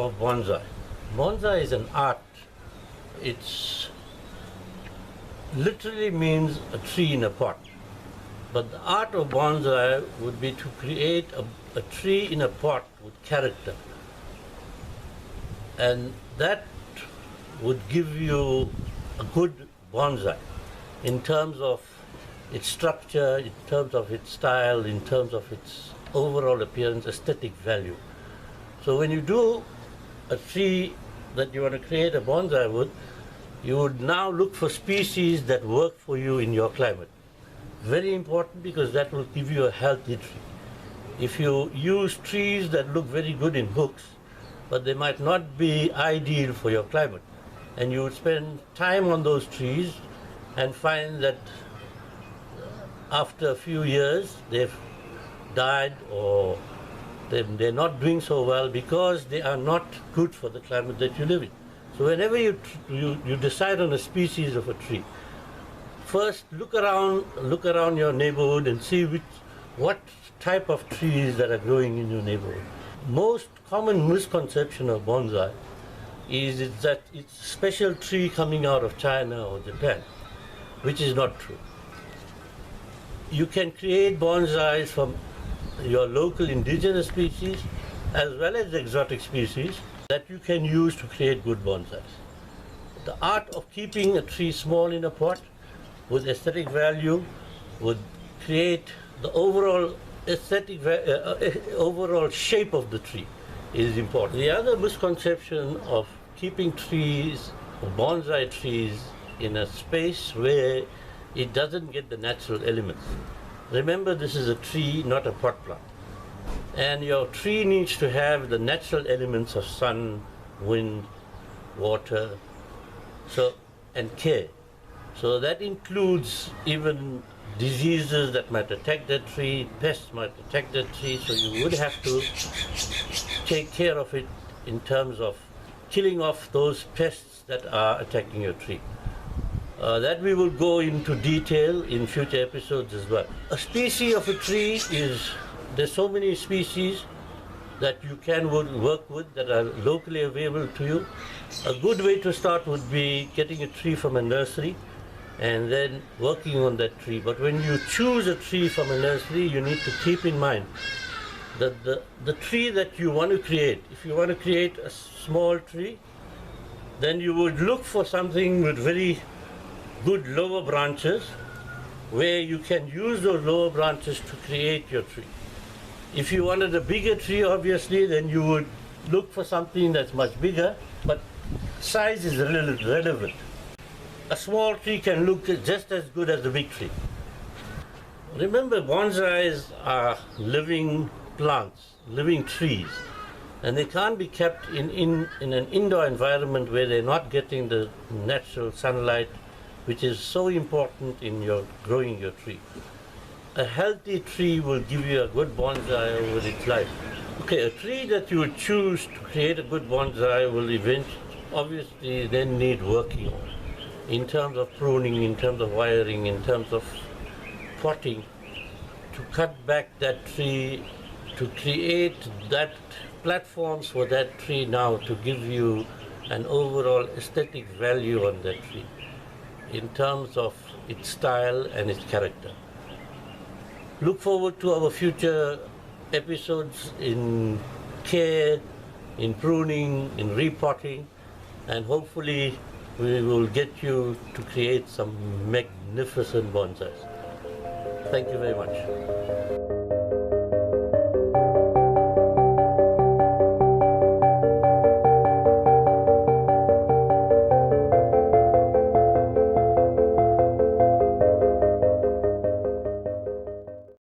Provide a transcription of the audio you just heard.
of bonsai. Bonsai is an art. It's literally means a tree in a pot. But the art of bonsai would be to create a tree in a pot with character. And that would give you a good bonsai in terms of its structure, in terms of its style, in terms of its overall appearance, aesthetic value. So when you do a tree that you want to create a bonsai with, you would now look for species that work for you in your climate. Very important, because that will give you a healthy tree. If you use trees that look very good in hooks, but they might not be ideal for your climate, and you would spend time on those trees and find that after a few years they've died, or they're not doing so well because they are not good for the climate that you live in. So whenever you decide on a species of a tree, first look around your neighborhood and see what type of trees that are growing in your neighborhood. Most common misconception of bonsai is that it's a special tree coming out of China or Japan, which is not true. You can create bonsais from your local indigenous species as well as exotic species that you can use to create good bonsais. The art of keeping a tree small in a pot with aesthetic value would create the overall overall shape of the tree is important. The other misconception of keeping trees, bonsai trees, in a space where it doesn't get the natural elements. Remember, this is a tree, not a pot plant. And your tree needs to have the natural elements of sun, wind, water, and care. So that includes even diseases that might attack the tree, pests might attack the tree, so you would have to take care of it in terms of killing off those pests that are attacking your tree. That we will go into detail in future episodes as well. A species of a tree there's so many species that you can work with that are locally available to you. A good way to start would be getting a tree from a nursery and then working on that tree. But when you choose a tree from a nursery, you need to keep in mind that the tree that you want to create, if you want to create a small tree, then you would look for something with very good lower branches where you can use those lower branches to create your tree. If you wanted a bigger tree, obviously, then you would look for something that's much bigger, but size is relevant. A small tree can look just as good as a big tree. Remember, bonsais are living plants, living trees, and they can't be kept in an indoor environment where they're not getting the natural sunlight, which is so important in growing your tree. A healthy tree will give you a good bonsai over its life. Okay, a tree that you would choose to create a good bonsai will obviously then need working on in terms of pruning, in terms of wiring, in terms of potting, to cut back that tree, to create that platforms for that tree now to give you an overall aesthetic value on that tree in terms of its style and its character. Look forward to our future episodes in care, in pruning, in repotting, and hopefully we will get you to create some magnificent bonsais. Thank you very much.